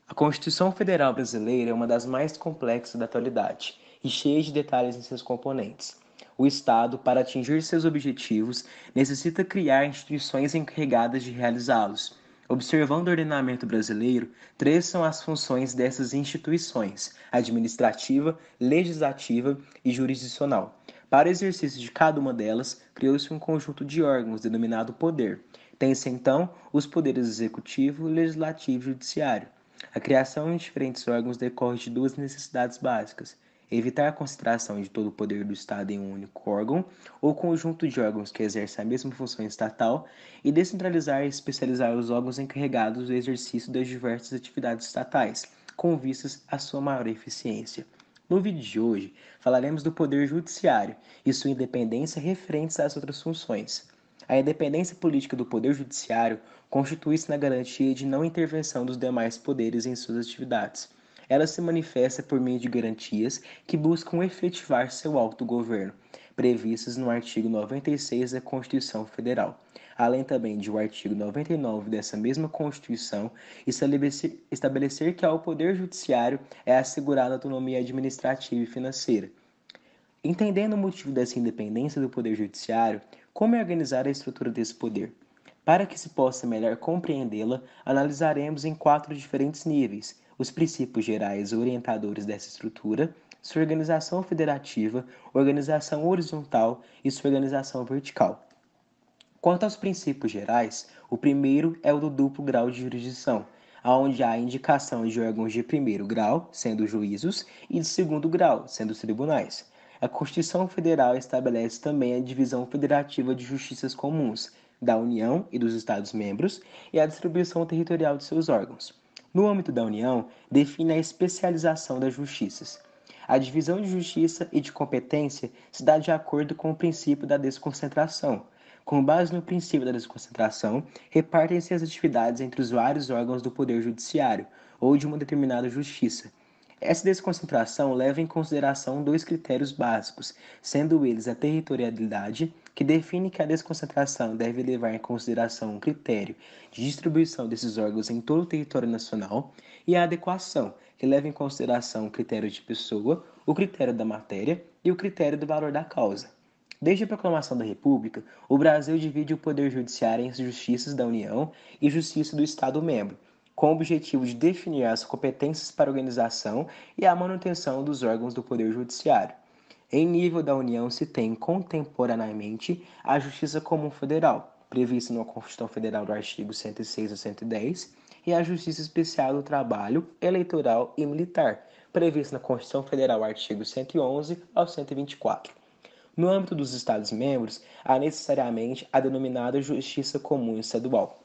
A Constituição Federal Brasileira é uma das mais complexas da atualidade e cheia de detalhes em seus componentes. O Estado, para atingir seus objetivos, necessita criar instituições encarregadas de realizá-los. Observando o ordenamento brasileiro, três são as funções dessas instituições: administrativa, legislativa e jurisdicional. Para o exercício de cada uma delas, criou-se um conjunto de órgãos denominado poder. Tem-se então os poderes executivo, legislativo e judiciário. A criação de diferentes órgãos decorre de duas necessidades básicas: evitar a concentração de todo o poder do Estado em um único órgão ou conjunto de órgãos que exercem a mesma função estatal e descentralizar e especializar os órgãos encarregados do exercício das diversas atividades estatais, com vistas à sua maior eficiência. No vídeo de hoje, falaremos do Poder Judiciário e sua independência referentes às outras funções. A independência política do Poder Judiciário constitui-se na garantia de não intervenção dos demais poderes em suas atividades. Ela se manifesta por meio de garantias que buscam efetivar seu autogoverno, previstas no artigo 96 da Constituição Federal, além também de o artigo 99 dessa mesma Constituição estabelecer que ao Poder Judiciário é assegurada autonomia administrativa e financeira. Entendendo o motivo dessa independência do Poder Judiciário, como é organizar a estrutura desse poder? Para que se possa melhor compreendê-la, analisaremos em quatro diferentes níveis os princípios gerais orientadores dessa estrutura, sua organização federativa, organização horizontal e sua organização vertical. Quanto aos princípios gerais, o primeiro é o do duplo grau de jurisdição, onde há indicação de órgãos de primeiro grau, sendo os juízos, e de segundo grau, sendo os tribunais. A Constituição Federal estabelece também a divisão federativa de justiças comuns, da União e dos Estados-membros, e a distribuição territorial de seus órgãos. No âmbito da União, define a especialização das justiças. A divisão de justiça e de competência se dá de acordo com o princípio da desconcentração. Com base no princípio da desconcentração, repartem-se as atividades entre os vários órgãos do Poder Judiciário ou de uma determinada justiça. Essa desconcentração leva em consideração dois critérios básicos, sendo eles a territorialidade, que define que a desconcentração deve levar em consideração um critério de distribuição desses órgãos em todo o território nacional, e a adequação, que leva em consideração o critério de pessoa, o critério da matéria e o critério do valor da causa. Desde a proclamação da República, o Brasil divide o Poder Judiciário em justiças da União e justiça do Estado-membro, com o objetivo de definir as competências para a organização e a manutenção dos órgãos do Poder Judiciário. Em nível da União se tem contemporaneamente a Justiça Comum Federal, prevista na Constituição Federal do artigo 106 a 110, e a Justiça Especial do Trabalho, Eleitoral e Militar, prevista na Constituição Federal artigo 111 ao 124. No âmbito dos Estados-membros, há necessariamente a denominada Justiça Comum Estadual.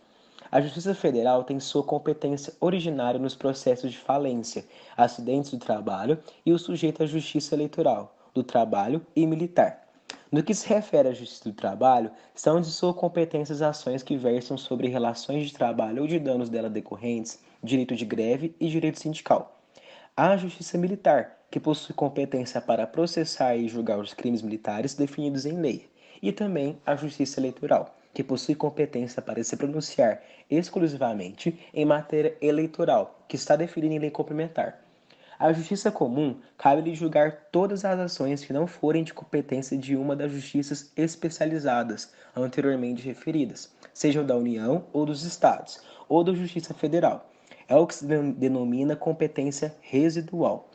A Justiça Federal tem sua competência originária nos processos de falência, acidentes do trabalho e o sujeito à Justiça Eleitoral, do Trabalho e Militar. No que se refere à Justiça do Trabalho, são de sua competência as ações que versam sobre relações de trabalho ou de danos dela decorrentes, direito de greve e direito sindical. Há a Justiça Militar, que possui competência para processar e julgar os crimes militares definidos em lei, e também a Justiça Eleitoral, que possui competência para se pronunciar exclusivamente em matéria eleitoral, que está definida em lei complementar. À Justiça Comum cabe-lhe julgar todas as ações que não forem de competência de uma das justiças especializadas anteriormente referidas, sejam da União ou dos Estados, ou da Justiça Federal. É o que se denomina competência residual.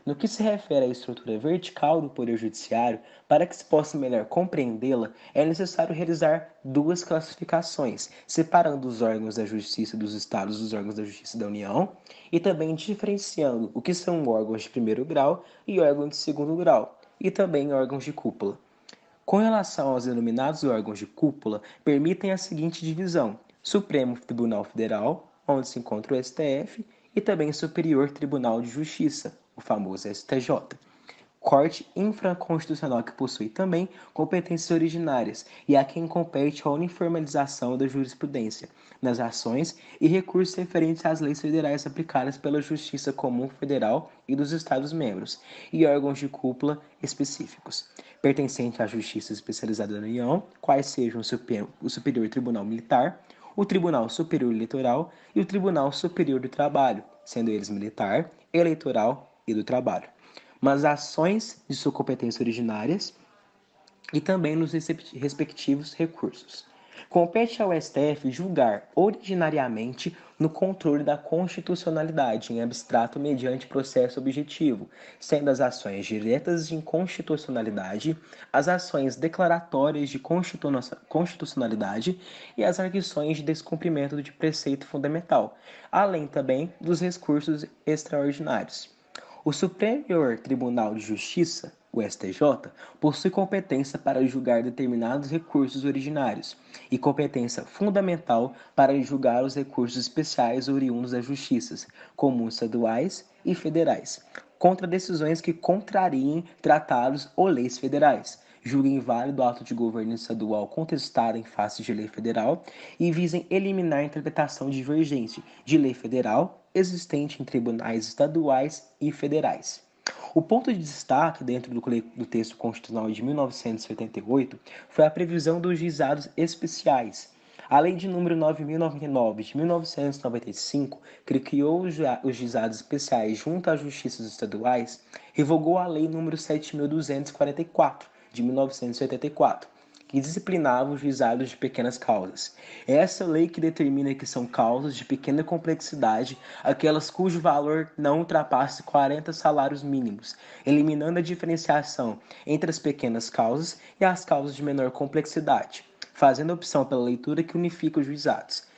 No que se refere à estrutura vertical do Poder Judiciário, para que se possa melhor compreendê-la, é necessário realizar duas classificações, separando os órgãos da Justiça dos Estados dos órgãos da Justiça da União e também diferenciando o que são órgãos de primeiro grau e órgãos de segundo grau, e também órgãos de cúpula. Com relação aos denominados órgãos de cúpula, permitem a seguinte divisão: Supremo Tribunal Federal, onde se encontra o STF, e também Superior Tribunal de Justiça, o famoso STJ. Corte infraconstitucional que possui também competências originárias e a quem compete a uniformização da jurisprudência nas ações e recursos referentes às leis federais aplicadas pela Justiça Comum Federal e dos Estados-membros, e órgãos de cúpula específicos, pertencentes à Justiça Especializada da União, quais sejam o Superior Tribunal Militar, o Tribunal Superior Eleitoral e o Tribunal Superior do Trabalho, sendo eles militar, eleitoral e do trabalho, mas ações de sua competência originárias e também nos respectivos recursos. Compete ao STF julgar originariamente no controle da constitucionalidade em abstrato mediante processo objetivo, sendo as ações diretas de inconstitucionalidade, as ações declaratórias de constitucionalidade e as arguições de descumprimento de preceito fundamental, além também dos recursos extraordinários. O Superior Tribunal de Justiça, o STJ, possui competência para julgar determinados recursos originários e competência fundamental para julgar os recursos especiais oriundos das justiças, comuns estaduais e federais, contra decisões que contrariem tratados ou leis federais, julguem inválido ato de governo estadual contestado em face de lei federal e visem eliminar a interpretação divergente de lei federal existente em tribunais estaduais e federais. O ponto de destaque dentro do texto constitucional de 1988 foi a previsão dos juizados especiais. A Lei de número 9.099 de 1995, que criou os juizados especiais junto às justiças estaduais, revogou a Lei número 7.244 de 1984, que disciplinava os juizados de pequenas causas. É essa lei que determina que são causas de pequena complexidade aquelas cujo valor não ultrapasse 40 salários mínimos, eliminando a diferenciação entre as pequenas causas e as causas de menor complexidade, fazendo opção pela leitura que unifica os juizados.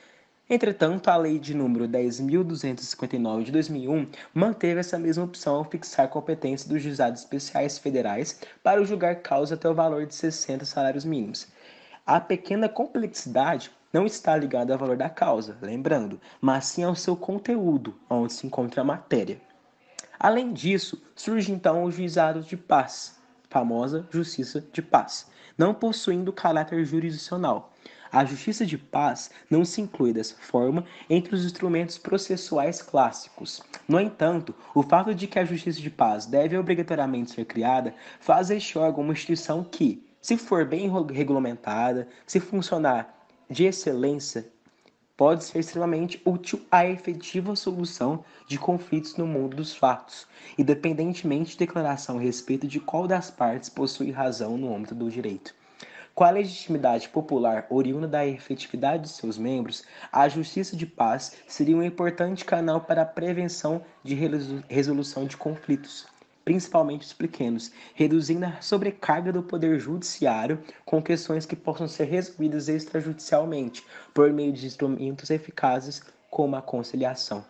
Entretanto, a Lei de número 10.259 de 2001 manteve essa mesma opção ao fixar a competência dos juizados especiais federais para julgar causas até o valor de 60 salários mínimos. A pequena complexidade não está ligada ao valor da causa, lembrando, mas sim ao seu conteúdo, onde se encontra a matéria. Além disso, surge então o juizado de paz, famosa justiça de paz, não possuindo caráter jurisdicional. A justiça de paz não se inclui dessa forma entre os instrumentos processuais clássicos. No entanto, o fato de que a justiça de paz deve obrigatoriamente ser criada faz este órgão uma instituição que, se for bem regulamentada, se funcionar de excelência, pode ser extremamente útil à efetiva solução de conflitos no mundo dos fatos, independentemente de declaração a respeito de qual das partes possui razão no âmbito do direito. Com a legitimidade popular oriunda da efetividade de seus membros, a justiça de paz seria um importante canal para a prevenção de resolução de conflitos, principalmente os pequenos, reduzindo a sobrecarga do poder judiciário com questões que possam ser resolvidas extrajudicialmente, por meio de instrumentos eficazes como a conciliação.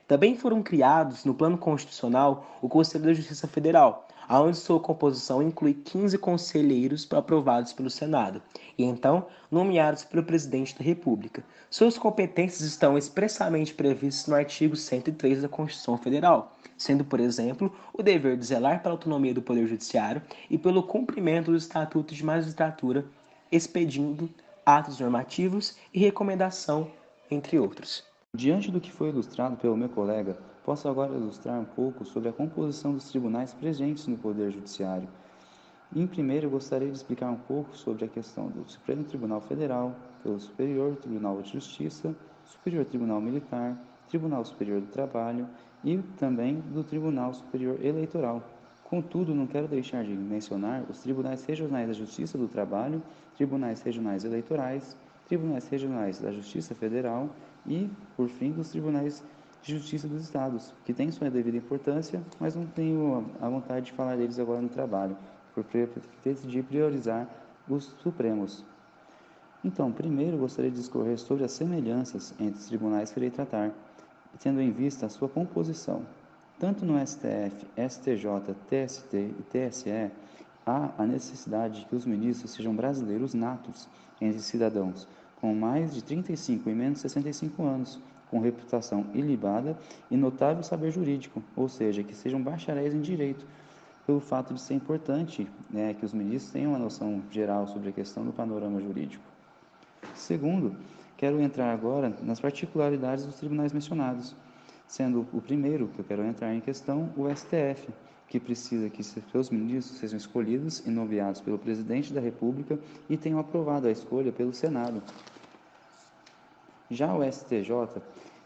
Também foram criados, no plano constitucional, o Conselho da Justiça Federal, onde sua composição inclui 15 conselheiros aprovados pelo Senado e, então, nomeados pelo Presidente da República. Suas competências estão expressamente previstas no artigo 103 da Constituição Federal, sendo, por exemplo, o dever de zelar pela autonomia do Poder Judiciário e pelo cumprimento do Estatuto de Magistratura, expedindo atos normativos e recomendação, entre outros. Diante do que foi ilustrado pelo meu colega, posso agora ilustrar um pouco sobre a composição dos tribunais presentes no Poder Judiciário. Em primeiro, eu gostaria de explicar um pouco sobre a questão do Supremo Tribunal Federal, pelo Superior Tribunal de Justiça, Superior Tribunal Militar, Tribunal Superior do Trabalho e também do Tribunal Superior Eleitoral. Contudo, não quero deixar de mencionar os Tribunais Regionais da Justiça do Trabalho, Tribunais Regionais Eleitorais, Tribunais Regionais da Justiça Federal e, por fim, dos Tribunais de Justiça dos Estados, que têm sua devida importância, mas não tenho a vontade de falar deles agora no trabalho, por decidir priorizar os Supremos. Então, primeiro gostaria de discorrer sobre as semelhanças entre os tribunais que irei tratar, tendo em vista a sua composição. Tanto no STF, STJ, TST e TSE, há a necessidade de que os ministros sejam brasileiros natos entre cidadãos, com mais de 35 e menos de 65 anos, com reputação ilibada e notável saber jurídico, ou seja, que sejam bacharéis em direito, pelo fato de ser importante que os ministros tenham uma noção geral sobre a questão do panorama jurídico. Segundo, quero entrar agora nas particularidades dos tribunais mencionados, sendo o primeiro que eu quero entrar em questão o STF, que precisa que seus ministros sejam escolhidos e nomeados pelo Presidente da República e tenham aprovado a escolha pelo Senado. Já o STJ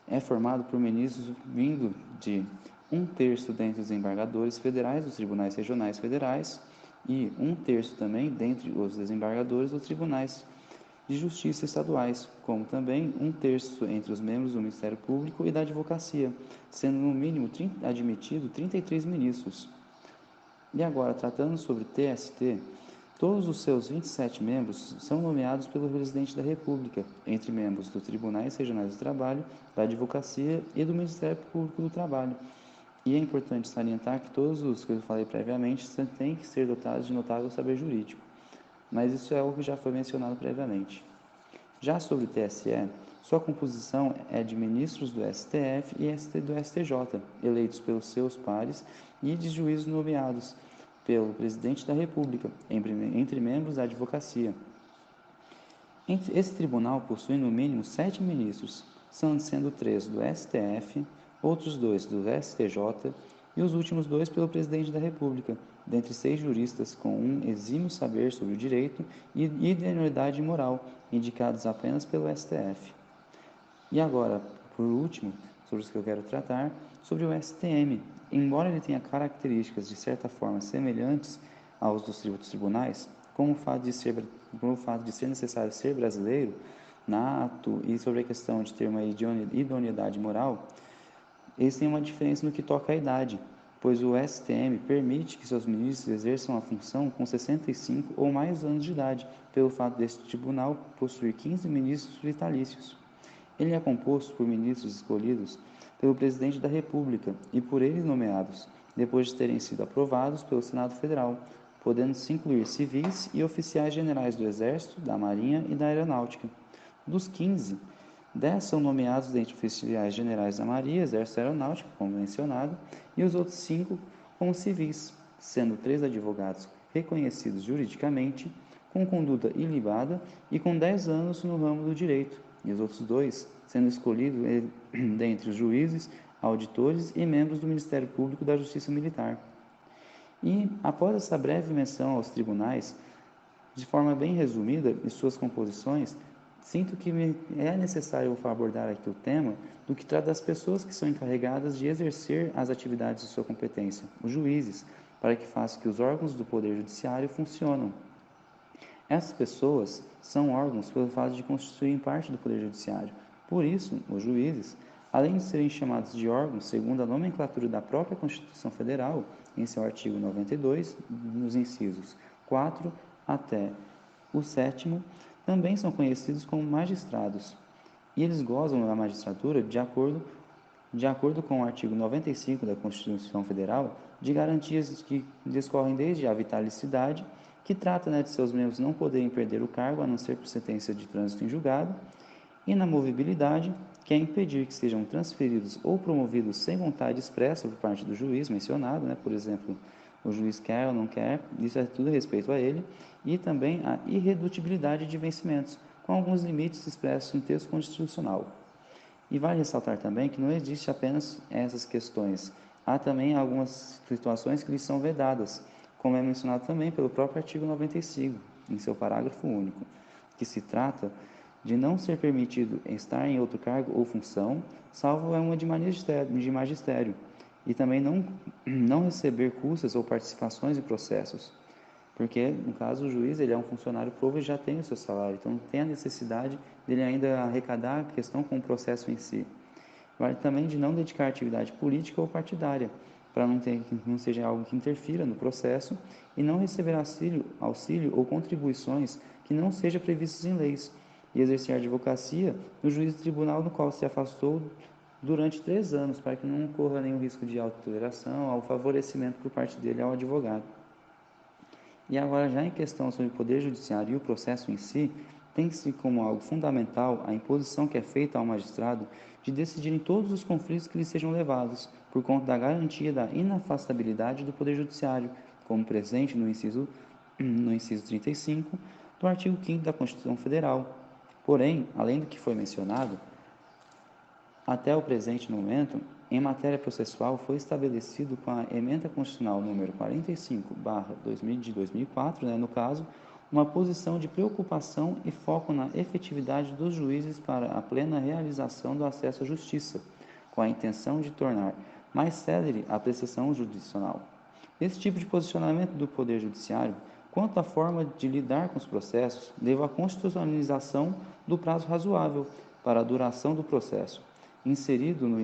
é formado por ministros vindo de um terço dentre os desembargadores federais dos tribunais regionais federais e um terço também dentre os desembargadores dos tribunais de justiça estaduais, como também um terço entre os membros do Ministério Público e da Advocacia, sendo no mínimo admitido 33 ministros. E agora, tratando sobre TST, todos os seus 27 membros são nomeados pelo Presidente da República, entre membros dos Tribunais Regionais do Trabalho, da Advocacia e do Ministério Público do Trabalho. E é importante salientar que todos os que eu falei previamente têm que ser dotados de notável saber jurídico, mas isso é algo que já foi mencionado previamente. Já sobre o TSE, sua composição é de ministros do STF e do STJ, eleitos pelos seus pares, e de juízes nomeados pelo Presidente da República, entre membros da Advocacia. Esse tribunal possui no mínimo 7 ministros, sendo 3 do STF, outros 2 do STJ e os últimos 2 pelo Presidente da República, dentre 6 juristas com um exímio saber sobre o direito e idoneidade moral, indicados apenas pelo STF. E agora, por último, sobre os que eu quero tratar, sobre o STM. Embora ele tenha características de certa forma semelhantes aos dos tribunais, como o fato de ser necessário ser brasileiro, nato, e sobre a questão de ter uma idoneidade moral, eles têm uma diferença no que toca à idade, pois o STM permite que seus ministros exerçam a função com 65 ou mais anos de idade, pelo fato deste tribunal possuir 15 ministros vitalícios. Ele é composto por ministros escolhidos pelo Presidente da República e por eles nomeados, depois de terem sido aprovados pelo Senado Federal, podendo-se incluir civis e oficiais generais do Exército, da Marinha e da Aeronáutica. Dos 15, 10 são nomeados dentre oficiais generais da Marinha, Exército e Aeronáutica, como mencionado, e os outros 5 como civis, sendo 3 advogados reconhecidos juridicamente, com conduta ilibada e com 10 anos no ramo do direito, e os outros 2 sendo escolhidos dentre os juízes, auditores e membros do Ministério Público da Justiça Militar. E, após essa breve menção aos tribunais, de forma bem resumida, e suas composições, sinto que é necessário abordar aqui o tema do que trata das pessoas que são encarregadas de exercer as atividades de sua competência, os juízes, para que façam que os órgãos do Poder Judiciário funcionem. Essas pessoas são órgãos pelo fato de constituírem parte do Poder Judiciário. Por isso, os juízes, além de serem chamados de órgãos segundo a nomenclatura da própria Constituição Federal, em seu artigo 92, nos incisos 4 até o 7º, também são conhecidos como magistrados. E eles gozam da magistratura de acordo com o artigo 95 da Constituição Federal, de garantias que discorrem desde a vitalicidade, que trata de seus membros não poderem perder o cargo a não ser por sentença de trânsito em julgado, inamovibilidade, que é impedir que sejam transferidos ou promovidos sem vontade expressa por parte do juiz mencionado, por exemplo, o juiz quer ou não quer, isso é tudo a respeito a ele, e também a irredutibilidade de vencimentos, com alguns limites expressos no texto constitucional. E vale ressaltar também que não existe apenas essas questões, há também algumas situações que lhes são vedadas, como é mencionado também pelo próprio artigo 95, em seu parágrafo único, que se trata de não ser permitido estar em outro cargo ou função, salvo uma de magistério, e também não receber custas ou participações em processos, porque, no caso, o juiz ele é um funcionário público e já tem o seu salário, então não tem a necessidade dele ainda arrecadar a questão com o processo em si. Vale também de não dedicar atividade política ou partidária, para não seja algo que interfira no processo, e não receber auxílio ou contribuições que não sejam previstos em leis, e exercer a advocacia no juízo do tribunal no qual se afastou durante 3 anos, para que não ocorra nenhum risco de autotoleração ou favorecimento por parte dele ao advogado. E agora, já em questão sobre o Poder Judiciário e o processo em si, tem-se como algo fundamental a imposição que é feita ao magistrado de decidir em todos os conflitos que lhe sejam levados, por conta da garantia da inafastabilidade do Poder Judiciário, como presente no inciso 35 do artigo 5º da Constituição Federal. Porém, além do que foi mencionado, até o presente momento, em matéria processual, foi estabelecido com a Emenda Constitucional número 45/de 2004, no caso, uma posição de preocupação e foco na efetividade dos juízes para a plena realização do acesso à justiça, com a intenção de tornar mais célere a apreciação jurisdicional. Esse tipo de posicionamento do Poder Judiciário, quanto à forma de lidar com os processos, leva à constitucionalização do prazo razoável para a duração do processo, inserido no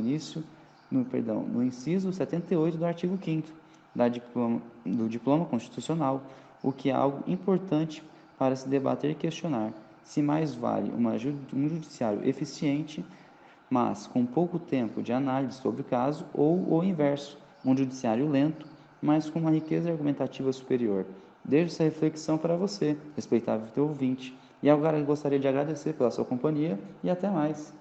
inciso 78 do artigo 5º do Diploma Constitucional, o que é algo importante para se debater e questionar se mais vale um judiciário eficiente, mas com pouco tempo de análise sobre o caso, ou o inverso, um judiciário lento, mas com uma riqueza argumentativa superior. Deixo essa reflexão para você, respeitável teu ouvinte. E agora eu gostaria de agradecer pela sua companhia e até mais.